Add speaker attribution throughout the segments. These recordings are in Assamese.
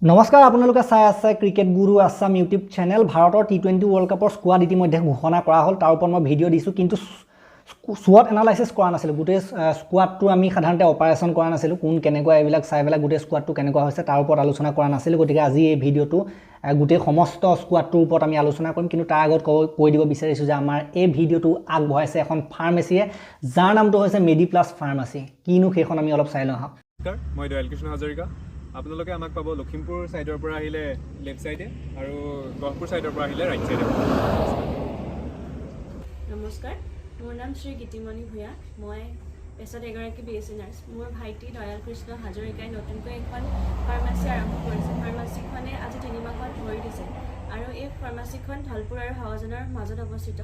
Speaker 1: নমস্কাৰ আপোনালোকে চাই আছে ক্ৰিকেট গুৰু আছাম ইউটিউব চেনেল ভাৰতৰ টি20 ৱৰ্ল্ড কাপৰ স্কোৱাড ইতিমধ্যে ঘোষণা কৰা হ'ল তাৰ ওপৰত মই ভিডিঅ' দিছোঁ কিন্তু স্কোৱাড এনালাইচিছ কৰা নাছিলোঁ গোটেই স্কোৱাডটো আমি সাধাৰণতে অপাৰেশ্যন কৰা নাছিলোঁ কোন কেনেকুৱা এইবিলাক চাই পেলাই গোটেই স্কোৱাডটো কেনেকুৱা হৈছে তাৰ ওপৰত আলোচনা কৰা নাছিলোঁ গতিকে আজি এই ভিডিঅ'টো গোটেই সমস্ত স্কোৱাডটোৰ ওপৰত আমি আলোচনা কৰিম কিন্তু তাৰ আগত কৈ দিব বিচাৰিছোঁ যে আমাৰ এই ভিডিঅ'টো আগবঢ়াইছে এখন ফাৰ্মেচিয়ে যাৰ নামটো হৈছে মেডিপ্লাছ ফাৰ্মাচী কিনো সেইখন আমি অলপ চাই লওঁ আহক
Speaker 2: মই দয়াল কৃষ্ণ হাজৰিকা আপোনালোকে আমাক পাব লখিমপুৰ সাইডৰ পৰা আহিলে লেফট সাইডে আৰু গহপুৰ সাইডৰ পৰা আহিলে ৰাইট সাইডে
Speaker 3: নমস্কাৰ মোৰ নাম শ্ৰী গীতিমণি ভূঞা মই পেছাত এগৰাকী বিএছচি নাৰ্ছ মোৰ ভাইটি দয়াল কৃষ্ণ হাজৰিকাই নতুনকৈ এখন ফাৰ্মাচী আৰম্ভ কৰিছে ফাৰ্মাচীখনে আজি 3 মাহত ভৰি দিছে আৰু এই ফাৰ্মাচীখন ঢালপুৰ আৰু হাৱাজানৰ মাজত অৱস্থিত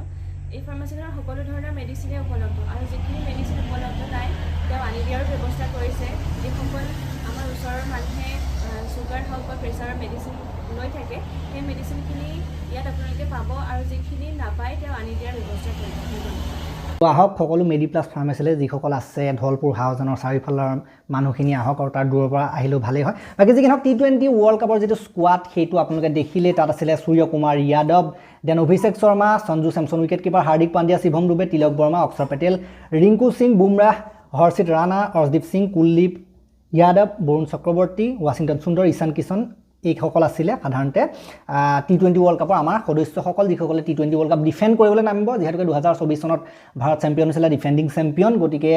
Speaker 3: এই ফাৰ্মাচীখনৰ সকলো ধৰণৰ মেডিচিনে উপলব্ধ আৰু যিখিনি মেডিচিন উপলব্ধ নাই তেওঁ আনি দিয়াৰ ব্যৱস্থা কৰিছে যিসকল আমাৰ ওচৰৰ মানুহে চুগাৰ হওক বা প্ৰেছাৰৰ মেডিচিন লৈ থাকে সেই মেডিচিনখিনি ইয়াত আপোনালোকে পাব আৰু যিখিনি নাপায় তেওঁ আনি দিয়াৰ ব্যৱস্থা কৰিছে
Speaker 1: আহক সকলো মেডিপ্লাছ ফাৰ্মাচীলৈ যিসকল আছে ধলপুৰ হাৱাজানৰ চাৰিওফালৰ মানুহখিনি আহক আৰু তাৰ দূৰৰ পৰা আহিলেও ভালেই হয় বাকী যি কি নহওক টি20 ৱৰ্ল্ড কাপৰ যিটো স্কোৱাড সেইটো আপোনালোকে দেখিলে তাত আছিলে সূৰ্য কুমাৰ যাদৱ দেন অভিষেক শৰ্মা সঞ্জু চেমছন উইকেট কিপাৰ হাৰ্দিক পাণ্ডিয়া শিৱম ডুবে তিলক বৰ্মা অক্ষৰ পেটেল ৰিংকু সিং বুমৰাহ হৰ্ষিত ৰাণা অৰ্শদীপ সিং কুলদীপ যাদৱ বৰুণ চক্ৰৱৰ্তী ৱাশ্বিংটন সুন্দৰ ঈশান কিষণ এইসকল আছিলে সাধাৰণতে টি20 ৱৰ্ল্ড কাপৰ আমাৰ সদস্যসকল যিসকলে টি20 ৱৰ্ল্ড কাপ ডিফেণ্ড কৰিবলৈ নামিব যিহেতুকে 2024 চনত ভাৰত চেম্পিয়ন হৈছিলে ডিফেণ্ডিং চেম্পিয়ন গতিকে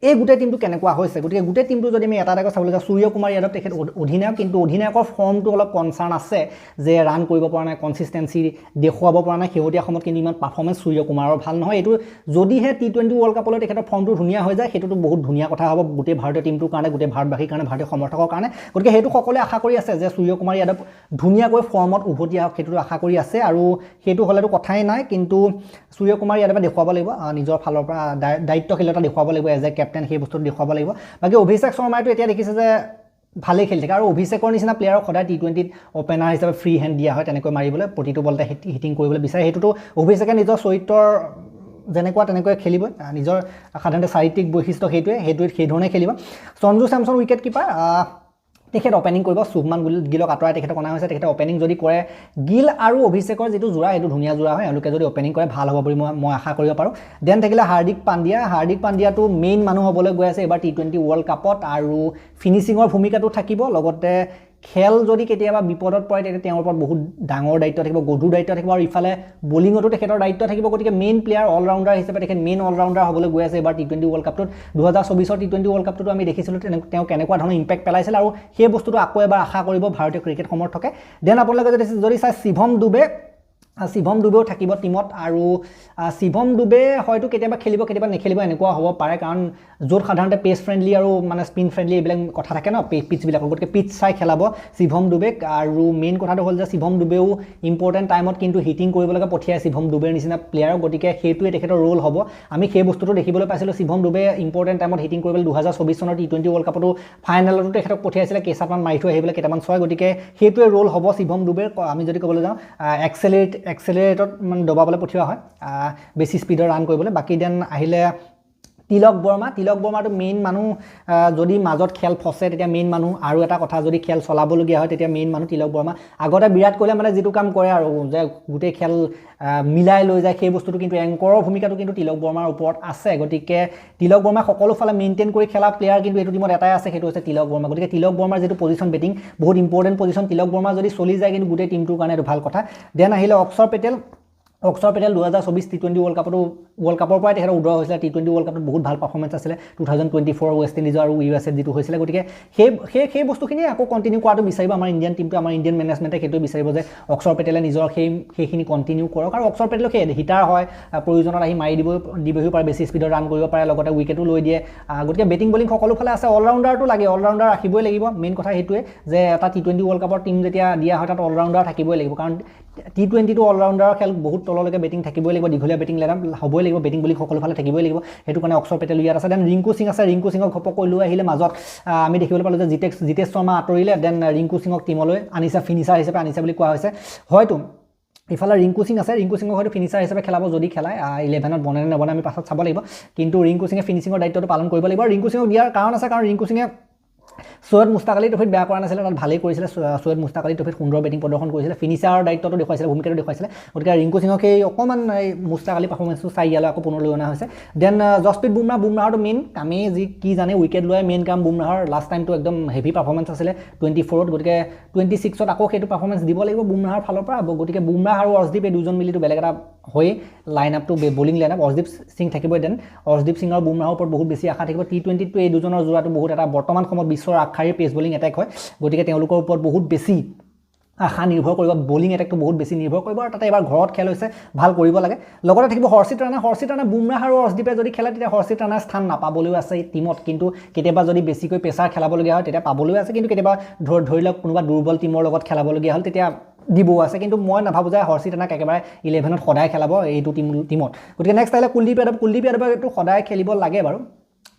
Speaker 1: এই গোটেই টিমটো কেনেকুৱা হৈছে গতিকে গোটেই টিমটো যদি আমি এটা এটাকৈ চাবলৈ যাওঁ সূৰ্য কুমাৰ যাদৱ তেখেত অধিনায়ক কিন্তু অধিনায়কৰ ফৰ্মটো অলপ কনচাৰ্ণ আছে যে ৰান কৰিব পৰা নাই কনচিষ্টেঞ্চি দেখুৱাব পৰা নাই শেহতীয়া সময়ত কিন্তু ইমান পাৰফৰ্মেঞ্চ সূৰ্য কুমাৰৰ ভাল নহয় এইটো যদিহে টি20 ৱৰ্ল্ড কাপলৈ তেখেতৰ ফৰ্মটো ধুনীয়া হৈ যায় সেইটোতো বহুত ধুনীয়া কথা হ'ব গোটেই ভাৰতীয় টিমটোৰ কাৰণে গোটেই ভাৰতবাসীৰ কাৰণে ভাৰতীয় সমৰ্থকৰ কাৰণে গতিকে সেইটো সকলোৱে আশা কৰি আছে যে সূৰ্য কুমাৰ যাদৱ ধুনীয়াকৈ ফৰ্মত উভতি আহক সেইটোতো আশা কৰি আছে আৰু সেইটো হ'লেতো কথাই নাই কিন্তু সূৰ্য কুমাৰ যাদৱে দেখুৱাব লাগিব নিজৰ ফালৰ পৰা দায়িত্বশীলতা দেখুৱাব লাগিব এজ এ কেপ্টেইন সেই বস্তুটো দেখুৱাব লাগিব বাকী অভিষেক শৰ্মাইটো এতিয়া দেখিছে যে ভালেই খেলি থাকে আৰু অভিষেকৰ নিচিনা প্লেয়াৰক সদায় টি20ত অপেনাৰ হিচাপে ফ্ৰী হেণ্ড দিয়া হয় তেনেকৈ মাৰিবলৈ প্ৰতিটো বলতে হিটিং কৰিবলৈ বিচাৰে সেইটোতো অভিষেকে নিজৰ চৰিত্ৰৰ যেনেকুৱা তেনেকৈ খেলিব নিজৰ সাধাৰণতে চাৰিত্ৰিক বৈশিষ্ট্য সেইটোৱে সেইধৰণে খেলিব সঞ্জু চেমছন উইকেট কিপাৰ তেখেত অপেনিং কৰিব শুভমান গিলক আঁতৰাই তেখেতক অনা হৈছে তেখেতে অপেনিং যদি কৰে গিল আৰু অভিষেকৰ যিটো জোৰা এইটো ধুনীয়া জোৰা হয় এওঁলোকে যদি অপেনিং কৰে ভাল হ'ব বুলি মই আশা কৰিব পাৰোঁ দেন থাকিলে হাৰ্দিক পাণ্ডিয়াটো মেইন মানুহ হ'বলৈ গৈ আছে এইবাৰ টি20 ৱৰ্ল্ড কাপত আৰু ফিনিচিঙৰ ভূমিকাটো থাকিব লগতে খেল যদি কেতিয়াবা বিপদত পৰে তেতিয়া তেওঁৰ ওপৰত বহুত ডাঙৰ দায়িত্ব থাকিব গধুৰ দায়িত্ব থাকিব আৰু ইফালে বলিঙতো তেখেতৰ দায়িত্ব থাকিব গতিকে মেইন প্লেয়াৰ অলৰাউণ্ডাৰ হিচাপে তেখেত মেইন অলৰাউণ্ডাৰ হ'বলৈ গৈ আছে এইবাৰ টি20 ৱৰ্ল্ড কাপটোত 2024 টি20 ৱৰ্ল্ড কাপটোতো আমি দেখিছিলোঁ তেওঁ কেনেকুৱা ধৰণৰ ইম্পেক্ট পেলাইছিল আৰু সেই বস্তুটো আকৌ এবাৰ আশা কৰিব ভাৰতীয় ক্ৰিকেট সমৰ্থকে দেন আপোনালোকে যদি চাই শিৱম ডুবেও থাকিব টিমত আৰু শিৱম ডুবে হয়তো কেতিয়াবা খেলিব কেতিয়াবা নেখেলিব এনেকুৱা হ'ব পাৰে কাৰণ য'ত সাধাৰণতে পেচ ফ্ৰেণ্ডলি আৰু মানে স্পিন ফ্ৰেণ্ডলি এইবিলাক কথা থাকে ন পিচবিলাকৰ গতিকে পিচ চাই খেলাব শিৱম ডুবেক আৰু মেইন কথাটো হ'ল যে শিৱম ডুবেও ইম্পৰ্টেণ্ট টাইমত কিন্তু হিটিং কৰিবলৈকে পঠিয়াই শিৱম ডুবেৰ নিচিনা প্লেয়াৰক গতিকে সেইটোৱে তেখেতৰ ৰোল হ'ব আমি সেই বস্তুটো দেখিবলৈ পাইছিলোঁ শিৱম ডুবে ইম্পৰ্টেণ্ট টাইমত হিটিং কৰিবলৈ 2024 চনৰ টি20 ৱৰ্ল্ড কাপতো ফাইনেলতো তেখেতক পঠিয়াইছিলে কেইচাটমান মাৰি থৈ আহিবলৈ কেইটামান ছয় গতিকে সেইটোৱে ৰোল হ'ব শিৱম ডুবেৰ আমি যদি ক'বলৈ যাওঁ এক্সেলেৰেটত মানে দবাবলৈ পঠিওৱা হয় বেছি স্পীডৰ ৰান কৰিবলৈ বাকী দেন আহিলে তিলক বৰ্মাটো মেইন মানুহ যদি মাজত খেল ফচে তেতিয়া মেইন মানুহ আৰু এটা কথা যদি খেল চলাবলগীয়া হয় তেতিয়া মেইন মানুহ তিলক বৰ্মা আগতে বিৰাট কোহলিয়ে মানে যিটো কাম কৰে আৰু যে গোটেই খেল মিলাই লৈ যায় সেই বস্তুটো কিন্তু এংকৰৰ ভূমিকাটো কিন্তু তিলক বৰ্মাৰ ওপৰত আছে গতিকে তিলক বৰ্মা সকলো ফালে মেইনটেইন কৰি খেলা প্লেয়াৰ কিন্তু এইটো টিমত এটাই আছে সেইটো হৈছে তিলক বৰ্মা গতিকে তিলক বৰ্মাৰ যিটো পজিশ্যন বেটিং বহুত ইম্পৰ্টেণ্ট পজিশ্যন তিলক বৰ্মা যদি চলি যায় কিন্তু গোটেই টিমটোৰ কাৰণে এইটো ভাল কথা দেন আহিলে অক্ষৰ পেটেল 2024 টি20 ৱৰ্ল্ড কাপৰ পৰাই তেখেতৰ উদ্ভৱ হৈছিলে টি20 ৱৰ্ল্ড কাপত বহুত ভাল পাৰফৰ্মেঞ্চ আছিলে 2024 ৱেষ্ট ইণ্ডিজৰ আৰু ইউএছএত যিটো হৈছিলে গতিকে সেই বস্তুখিনি আকৌ কণ্টিনিউ কৰাটো বিচাৰিব আমাৰ ইণ্ডিয়ান টিমটো আমাৰ ইণ্ডিয়ান মেনেজমেণ্টে সেইটোৱে বিচাৰিব যে অক্ষৰ পেটেলে নিজৰ সেইখিনি কণ্টিনিউ কৰক আৰু অক্ষৰ পেটেলক সেই হিটাৰ হয় প্ৰয়োজনত আহি মাৰি দিবহিও পাৰে বেছি স্পীডত ৰান কৰিব পাৰে লগতে উইকেটো লৈ দিয়ে গতিকে বেটিং বলিং সকলো ফালে আছে অলৰাউণ্ডাৰটো লাগে অলৰাউণ্ডাৰ ৰাখিবই লাগিব মেইন কথা সেইটোৱে যে এটা টি20 ৱৰ্ল্ড কাপৰ টিম যেতিয়া দিয়া হয় তাত অলৰাউণ্ডাৰ থাকিবই লাগিব কাৰণ টি20টো অলৰাউণ্ডাৰৰ খেল বহুত তললৈকে বেটিং থাকিবই লাগিব দীঘলীয়া বেটিং হ'বই লাগিব বেটিং বলিং সকলো ফালে থাকিবই লাগিব সেইটো কাৰণে অক্ষৰ পেটেল ইয়াত আছে দেন ৰিংকু সিং আছে ৰিংকু সিঙক ঘপকৈ লৈ আহিলে মাজত আমি দেখিবলৈ পালোঁ যে জিতেশ শৰ্মা আঁতৰিলে দেন ৰিংকু সিঙক টিমলৈ আনিছে ফিনিচাৰ হিচাপে আনিছে বুলি কোৱা হৈছে হয়তো ইফালে ৰিংকু সিং আছে ৰিংকু সিঙক হয়তো ফিনিচাৰ হিচাপে খেলাব যদি খেলায় 11ত বনে নবনে আমি পাছত চাব লাগিব কিন্তু ৰিংকু সিঙে ফিনিচিঙৰ দায়িত্বটো পালন কৰিব লাগিব ৰিংকু সিঙক দিয়াৰ কাৰণ আছে কাৰণ ৰিংকু সিঙে সৈয়দ মুস্তাক আলী ট্ৰফিত বেয়া কৰা নাছিলে, তাত ভালেই কৰিছিলে। সৈয়দ মুস্তাক আলী ট্ৰফিত সুন্দৰ বেটিং প্ৰদৰ্শন কৰিছিলে, ফিনিচাৰৰ দায়িত্বটো দেখুৱাইছিলে, ভূমিকাটো দেখুৱাইছিলে। গতিকে ৰিংকু সিঙক সেই অকণমান এই মুস্তাক আলী পাৰফৰ্মেঞ্চটো চাই ইয়ালৈ আকৌ পুনৰ লৈ অনা হৈছে। দেন জছপ্ৰীত বুমৰাহৰটো মেইন কামেই কি জানে, উইকেট লোৱাই মেইন কাম বুমৰাহৰ। লাষ্ট টাইমটো একদম হেভি পাৰফৰ্মেঞ্চ আছিলে 24ত, গতিকে 26ত আকৌ সেইটো পাৰফৰ্মেঞ্চ দিব লাগিব বুমৰাহৰ ফালৰ পৰা। গতিকে বুমৰাহ আৰু অৰ্শদীপ এই দুজন মিলিটো বেলেগ এটা হৈ লাইন আপটো bowling line up Arshdeep Singh থাকিবই। দেন অৰ্শদীপ সিং আৰু বুমৰাহৰ ওপৰত বহুত বেছি আশা থাকিব। T20টো এই দুজনৰ যোৰাটো বহুত এটা বৰ্তমান সময়ত বিশ্বৰ আগশাৰীৰ পেচ বলিং এটেক হয়, গতিকে তেওঁলোকৰ ওপৰত বহুত বেছি আশা নিৰ্ভৰ কৰিব, বলিং এটেকটো বহুত বেছি নিৰ্ভৰ কৰিব। আৰু তাতে এবাৰ ঘৰত খেল হৈছে, ভাল কৰিব লাগে। লগতে থাকিব হৰ্ষিত ৰাণা বুমৰাহ আৰু অৰ্শদীপে যদি খেলে তেতিয়া হৰ্ষিত ৰাণাৰ স্থান নাপাবলৈও আছে এই টীমত, কিন্তু কেতিয়াবা যদি বেছিকৈ প্ৰেছাৰ খেলাবলগীয়া হয় তেতিয়া পাবলৈও আছে, কিন্তু কেতিয়াবা ধৰি লওক কোনোবা দুৰ্বল টীমৰ লগত খেলাবলগীয়া হ'ল তেতিয়া দিবও আছে। কিন্তু মই নাভাবোঁ যে হৰ্ষিত ৰাণাক একেবাৰে 11ত সদায় খেলাব এইটো টীমত। গতিকে নেক্সট আহিলে কুলদীপ যাদৱে এইটো সদায় খেলিব লাগে বাৰু।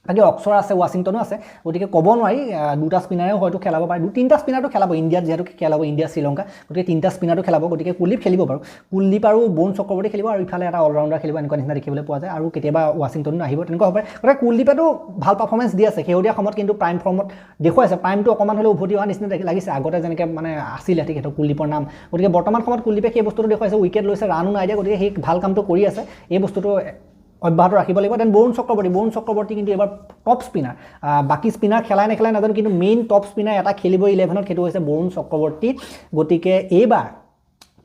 Speaker 1: বাকী অক্সৰ আছে, ৱাশ্বিংটনো আছে, গতিকে ক'ব নোৱাৰি দুটা স্পিনাৰেও হয়তো খেলাব পাৰে, 2-3টা স্পিনাৰটো খেলাব ইণ্ডিয়াত, যিহেতু খেলাব ইণ্ডিয়া শ্ৰীলংকা, গতিকে 3টা স্পিনাৰটো খেলাব। গতিকে কুলদীপ খেলিব বাৰু, কুলদীপ আৰু বৰুণ চক্ৰৱৰ্তী খেলিব, আৰু ইফালে এটা অলৰাউণ্ডাৰ খেলিব, এনেকুৱা নিচিনা দেখিবলৈ পোৱা যায়। আৰু কেতিয়াবা ৱাশ্বিংটনো আহিব, তেনেকুৱা হ'ব পাৰে। গতিকে কুলদীপেতো ভাল পাৰফৰ্মেঞ্চ দি আছে শেহতীয়া সময়ত, কিন্তু প্ৰাইম ফৰ্মত দেখুৱাইছে, প্ৰাইমটো অকণমান হ'লেও উভতি অহা নিচিনা লাগিছে, আগতে যেনেকৈ মানে আছিলে তেখেতৰ কুলদীপৰ নাম। গতিকে বৰ্তমান সময়ত কুলদীপে সেই বস্তুটো দেখুৱাইছে, উইকেট লৈছে, ৰানো নাই দিয়া, গতিকে সেই ভাল কামটো কৰি আছে, এই বস্তুটো অব্যাহত ৰাখিব লাগিব। দেন বৰুণ চক্ৰৱৰ্তী কিন্তু এবাৰ টপ স্পিনাৰ, বাকী স্পিনাৰ খেলাই নেখেলাই নাজানো, কিন্তু মেইন টপ স্পিনাৰ এটা খেলিব 11ত, সেইটো হৈছে বৰুণ চক্ৰৱৰ্তী। গতিকে এইবাৰ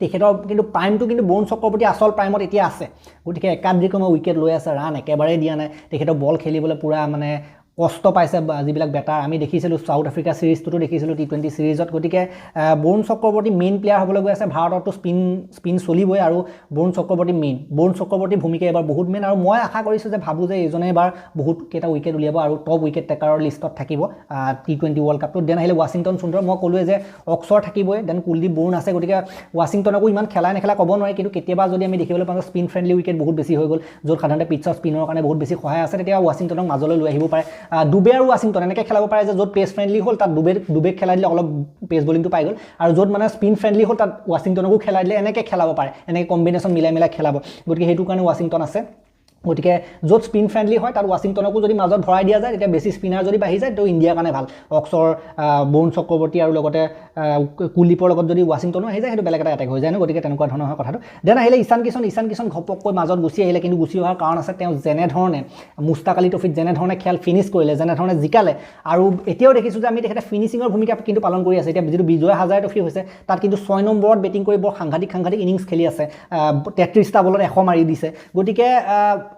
Speaker 1: তেখেতৰ কিন্তু প্ৰাইমটো কিন্তু বৰুণ চক্ৰৱৰ্তী আচল প্ৰাইমত এতিয়া আছে, গতিকে একাধিক্ৰমে উইকেট লৈ আছে, ৰান একেবাৰে দিয়া নাই, তেখেতৰ বল খেলিবলৈ পূৰা মানে কষ্ট পাইছে যিবিলাক বেটাৰ। আমি দেখিছিলোঁ চাউথ আফ্ৰিকা ছিৰিজটোতো দেখিছিলোঁ T20 ছিৰিজত। গতিকে বৰুণ চক্ৰৱৰ্তী মেইন প্লেয়াৰ হ'বলৈ গৈ আছে, ভাৰততো স্পিন চলিবই, আৰু বৰুণ চক্ৰৱৰ্তীৰ ভূমিকা এবাৰ বহুত মেইন। আৰু মই আশা কৰিছোঁ যে ভাবোঁ যে এইজনে এবাৰ বহুত কেইটা উইকেট উলিয়াব আৰু টপ উইকেট টেকাৰৰ লিষ্টত থাকিব T20 ৱৰ্ল্ড কাপটোত। দেন আহিলে ৱাশ্বিংটন সুন্দৰ, মই ক'লোৱে যে অক্সৰ থাকিবই, দেন কুলদীপ বৰুণ আছে, গতিকে ৱাশ্বিংটনকো ইমান খেলাই নেখেলাই ক'ব নোৱাৰি, কিন্তু কেতিয়াবা যদি আমি দেখিবলৈ পাওঁ স্পিন ফ্ৰেণ্ডলি উইকেট বহুত বেছি হৈ গ'ল, য'ত সাধাৰণতে পিটছৰ স্পিনৰ কাৰণে বহুত বেছি সহায় আছে, তেতিয়া ৱাশ্বিংটনক মাজলৈ লৈ আহিব পাৰে। ডুবে আৰু ৱাশ্বিংটন এনেকৈ খেলাব পাৰে যে য'ত পেচ ফ্ৰেণ্ডলি হ'ল তাত ডুবেক খেলাই দিলে অলপ পেচ বলিংটো পাই গ'ল, আৰু য'ত মানে স্পিন ফ্ৰেণ্ডলি হ'ল তাত ৱাশ্বিংটনকো খেলাই দিলে, এনেকৈ খেলাব পাৰে, এনেকৈ কম্বিনেশ্যন মিলাই খেলাব। গতিকে সেইটো কাৰণে ৱাশ্বিংটন আছে। গতিকে য'ত স্পিন ফ্ৰেণ্ডলি হয় তাত ৱাশ্বিংটনকো যদি মাজত ভৰাই দিয়া যায়, তেতিয়া বেছি স্পিনাৰ যদি বাঢ়ি যায় তো ইণ্ডিয়াৰ কাৰণে ভাল। অক্সৰ বৰুণ চক্ৰৱৰ্তী আৰু লগতে কুলদীপৰ লগত যদি ৱাশ্বিংটনো আহি যায়, সেইটো বেলেগ এটা এটেক হৈ যায় ন, গতিকে তেনেকুৱা ধৰণৰ হয় কথাটো। দেন আহিলে ঈশান কিষণ ঘপককৈ মাজত গুচি আহিলে, কিন্তু গুচি অহাৰ কাৰণ আছে, তেওঁ যেনেধৰণে মুস্তাক আলী ট্ৰফিত যেনেধৰণে খেল ফিনিছ কৰিলে, যেনেধৰণে জিকালে, আৰু এতিয়াও দেখিছোঁ যে আমি তেখেতে ফিনিচিঙৰ ভূমিকা কিন্তু পালন কৰি আছে। এতিয়া যিটো বিজয় হাজাৰে ট্ৰফি হৈছে, তাত কিন্তু 6 নম্বৰত বেটিং কৰি বৰ সাংঘাতিক ইনিংছ খেলি আছে, 33টা বলত 100 মাৰি দিছে। গতিকে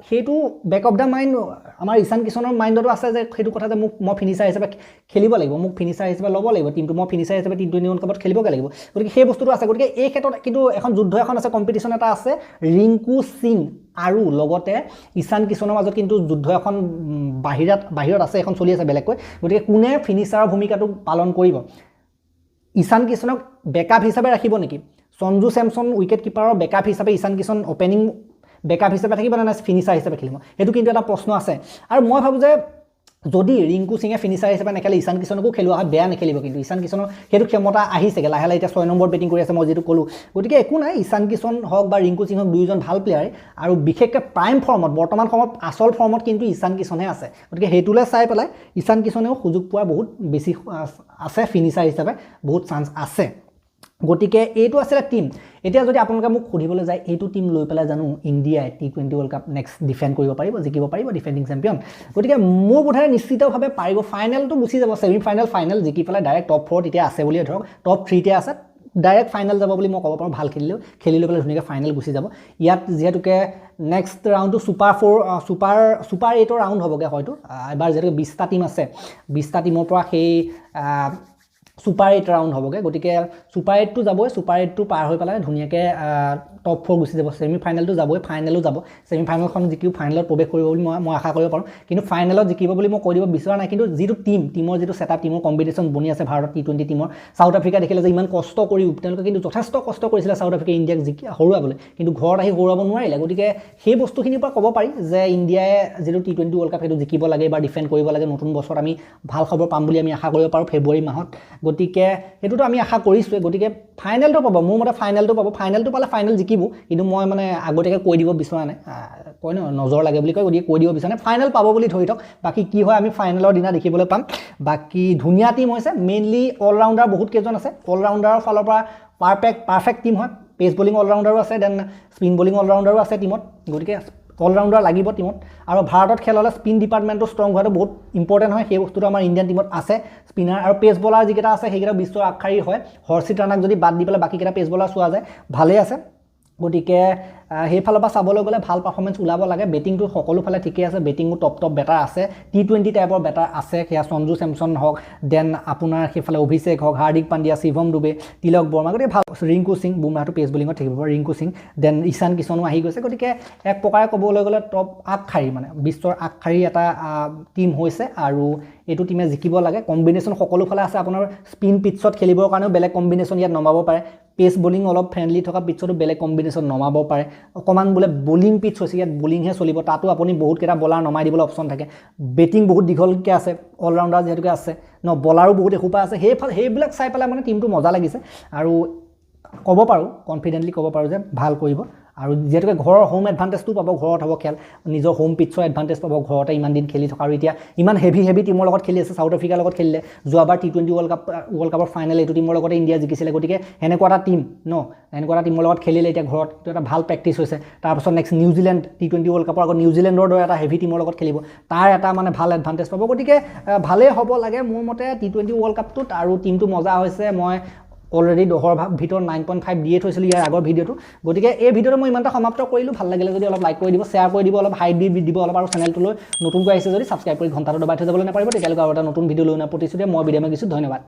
Speaker 1: সেইটো বেক অফ দ্য মাইণ্ড আমাৰ ঈশান কিষণৰ মাইণ্ডতো আছে যে সেইটো কথা যে মই ফিনিচাৰ হিচাপে খেলিব লাগিব, মোক ফিনিচাৰ হিচাপে ল'ব লাগিব, টিমটো মই ফিনিচাৰ হিচাপে T20 ৱৰ্ল্ড কাপত খেলিবগৈ লাগিব। গতিকে সেই বস্তুটো আছে। গতিকে এই ক্ষেত্ৰত কিন্তু যুদ্ধ এখন আছে, কম্পিটিশ্যন এটা আছে, ৰিংকু সিং আৰু লগতে ঈশান কিষণৰ মাজত কিন্তু যুদ্ধ এখন বাহিৰত আছে, এখন চলি আছে বেলেগকৈ। গতিকে কোনে ফিনিচাৰৰ ভূমিকাটো পালন কৰিব, ঈশান কিষণক বেকআপ হিচাপে ৰাখিব নেকি, সঞ্জু চেমছন উইকেট কিপাৰৰ বেকআপ হিচাপে ঈশান কিষণ অপেনিং বেকআপ হিচাপে থাকিব নে ফিনিচাৰ হিচাপে খেলিব, সেইটো কিন্তু এটা প্ৰশ্ন আছে। আৰু মই ভাবোঁ যে যদি ৰিংকু সিঙে ফিনিচাৰ হিচাপে নেখেলে, ঈশান কিষণকো খেলোৱা হয়, বেয়া নেখেলিব, কিন্তু ঈশান কিষণৰ সেইটো ক্ষমতা আহিছেগৈ লাহে লাহে, এতিয়া 6 নম্বৰত বেটিং কৰি আছে, মই যিটো ক'লোঁ। গতিকে একো নাই, ঈশান কিষণ হওক বা ৰিংকু সিং হওক, দুয়োজন ভাল প্লেয়াৰে, আৰু বিশেষকৈ প্ৰাইম ফৰ্মত বৰ্তমান সময়ত আচল ফৰ্মত কিন্তু ঈশান কিষণহে আছে। গতিকে সেইটোলৈ চাই পেলাই ঈশান কিষণেও সুযোগ পোৱাৰ বহুত বেছি আছে, ফিনিচাৰ হিচাপে বহুত চান্স আছে। গতিকে এইটো আছিলে টিম। এতিয়া যদি আপোনালোকে মোক সুধিবলৈ যায় এইটো টিম লৈ পেলাই জানো ইণ্ডিয়াই T20 world cup next defend কৰিব পাৰিব, জিকিব পাৰিব, ডিফেণ্ডিং চেম্পিয়ন, গতিকে মোৰ বোধেৰে নিশ্চিতভাৱে পাৰিব। ফাইনেলটো গুচি যাব, ফাইনেল জিকি পেলাই ডাইৰেক্ট টপ 4 এতিয়া আছে বুলিয়ে ধৰক, টপ 3তে আছে, ডাইৰেক্ট ফাইনেল যাব বুলি মই ক'ব পাৰোঁ। ভাল খেলি লৈ পেলাই ধুনীয়াকৈ ফাইনেল গুচি যাব। ইয়াত যিহেতুকে নেক্সট ৰাউণ্ডটো ছুপাৰ 8ৰ ৰাউণ্ড হ'বগৈ হয়তো, এবাৰ যিহেতুকে 20টা টিম আছে, 20টা টিমৰ পৰা সেই ছুপাৰ 8 ৰাউণ্ড হ'বগৈ। গতিকে ছুপাৰ 8টো যাবই, ছুপাৰ 8টো পাৰ হৈ পেলাই ধুনীয়াকৈ টপ 4 গুচি যাব, ছেমিফাইনেলটো যাবই, ফাইনেলো যাব। ছেমিফাইনেলখন জিকিও ফাইনেলত প্ৰৱেশ কৰিব বুলি মই আশা কৰিব পাৰোঁ, কিন্তু ফাইনেলত জিকিব বুলি মই কৈ দিব বিচৰা নাই। কিন্তু যিটো টিমৰ যিটো ছেটআপ, টিমৰ কম্বিনেশ্যন বনি আছে ভাৰতৰ T20 টিমৰ, চাউথ আফ্ৰিকা দেখিলে যে ইমান কষ্ট কৰিও তেওঁলোকে কিন্তু যথেষ্ট কষ্ট কৰিছিলে চাউথ আফ্ৰিকাই ইণ্ডিয়াক হৰুৱাবলৈ, কিন্তু ঘৰত আহি হৰুৱাব নোৱাৰিলে। গতিকে সেই বস্তুখিনিৰ পৰা ক'ব পাৰি যে ইণ্ডিয়াই যিটো T20 ৱৰ্ল্ড কাপ সেইটো জিকিব লাগে বা ডিফেণ্ড কৰিব লাগে। নতুন বছৰত আমি ভাল খবৰ পাম বুলি আমি আশা কৰিব পাৰোঁ ফেব্ৰুৱাৰী মাহত। গতিকে সেইটোতো আমি আশা কৰিছোঁৱে গতিকে ফাইনেলটো পাব মোৰ মতে ফাইনেলটো পাব ফাইনেলটো পালে ফাইনেল জিকিব কিন্তু মই মানে আগতীয়াকৈ কৈ দিব বিচৰা নাই কয় ন নজৰ লাগে বুলি কয় গতিকে কৈ দিব বিচৰা নাই ফাইনেল পাব বুলি ধৰি থওক বাকী কি হয় আমি ফাইনেলৰ দিনা দেখিবলৈ পাম বাকী ধুনীয়া টিম হৈছে মেইনলি অলৰাউণ্ডাৰ বহুত কেইজন আছে অলৰাউণ্ডাৰৰ ফালৰ পৰা পাৰফেক্ট টিম হয় পেচ বলিং অলৰাউণ্ডাৰো আছে দেন স্পিন বলিং অলৰাউণ্ডাৰো আছে টিমত গতিকে অলৰাউণ্ডাৰ লাগিব টিমত আৰু ভাৰতত খেল হ'লে স্পিন ডিপাৰ্টমেণ্টটো ষ্ট্ৰং হোৱাটো বহুত ইম্পৰ্টেণ্ট হয় সেই বস্তুটো আমাৰ ইণ্ডিয়ান টিমত আছে স্পিনাৰ আৰু পেচ বলাৰ যিকেইটা আছে সেইকেইটা বিশ্বৰ আগশাৰীৰ হয় হৰ্ষিত ৰাণাক যদি বাদ দি পেলাই বাকীকেইটা পেচ বলাৰ চোৱা যায় ভালেই আছে গতিকে সেইফালৰ পৰা চাবলৈ গ'লে ভাল পাৰফৰ্মেঞ্চ ওলাব লাগে বেটিংটো সকলোফালে ঠিকেই আছে বেটিঙো টপ বেটাৰ আছে T20 টাইপৰ বেটাৰ আছে সেয়া সঞ্জু চেমছন হওক দেন আপোনাৰ সেইফালে অভিষেক হওক হাৰ্দিক পাণ্ডিয়া শিৱম ডুবে তিলক বৰ্মা গতিকে ভাল ৰিংকু সিং বুমৰাহটো পেচ বলিঙত থাকিব ৰিংকু সিং দেন ঈশান কিষণো আহি গৈছে গতিকে এক প্ৰকাৰে ক'বলৈ গ'লে টপ আগশাৰী মানে বিশ্বৰ আগশাৰী এটা টিম হৈছে আৰু এইটো টিমে জিকিব লাগে কম্বিনেশ্যন সকলোফালে আছে আপোনাৰ স্পিন পিটছত খেলিবৰ কাৰণেও বেলেগ কম্বিনেশ্যন ইয়াত নমাব পাৰে পেচ বলিং অলপ ফ্ৰেণ্ডলি থকা পিটছতো বেলেগ কম্বিনেশ্যন নমাব পাৰে অকণমান বোলে বলিং পিটছ হৈছে ইয়াত বলিংহে চলিব তাতো আপুনি বহুতকেইটা বলাৰ নমাই দিবলৈ অপশ্যন থাকে বেটিং বহুত দীঘলকৈ আছে অলৰাউণ্ডাৰ যিহেতুকে আছে বলাৰো বহুত এসোপা আছে সেইবিলাক চাই পেলাই মানে টিমটো মজা লাগিছে আৰু ক'ব পাৰোঁ কনফিডেণ্টলি ক'ব পাৰোঁ যে ভাল কৰিব আৰু যিহেতুকে ঘৰৰ হোম এডভান্টেজটো পাব ঘৰত হ'ব খেল নিজৰ হোম পিটছৰ এডভান্টেজ পাব ঘৰতে ইমান দিন খেলি থকা আৰু এতিয়া ইমান হেভি টিমৰ লগত খেলি আছে চাউথ আফ্ৰিকাৰ লগত খেলিলে যোৱাবাৰ T20 ৱৰ্ল্ড কাপৰ ফাইনেল এইটো টিমৰ লগতে ইণ্ডিয়া জিকিছিলে গতিকে এনেকুৱা এটা টিম এনেকুৱা এটা টিমৰ লগত খেলিলে এতিয়া ঘৰত এইটো এটা ভাল প্ৰেক্টিচ হৈছে তাৰপাছত নেক্সট নিউজিলেণ্ড T20 ৱৰ্ল্ড কাপৰ আগত নিউজিলেণ্ডৰ দৰে এটা হেভি টিমৰ লগত খেলিব তাৰ এটা মানে ভাল এডভান্টেজ পাব গতিকে ভালেই হ'ব লাগে মোৰ মতে T20 ৱৰ্ল্ড কাপটোত আৰু টিমটো মজা হৈছে মই অলৰেডি 10ৰ ভিতৰত 9.5 দিয়ে থৈছিলোঁ ইয়াৰ আগৰ ভিডিঅ'টো গতিকে এই ভিডিঅ'টো মই ইমানটা সমাপ্ত কৰিলোঁ ভাল লাগিলে যদি অলপ লাইক কৰি দিব শ্বেয়াৰ কৰি দিব অলপ হাইপ দি দিব অলপ আৰু চেনেলটোলৈ নতুনকৈ আহিছে যদি ছাবস্ক্ৰাইব কৰি ঘণ্টাটো দবাই থৈ যাবলৈ নাপাৰিব তেতিয়ালৈকে আৰু এটা নতুন ভিডিঅ' লৈ প্ৰতিশ্ৰুতি মই ভিডিঅ' মাগিছোঁ ধন্যবাদ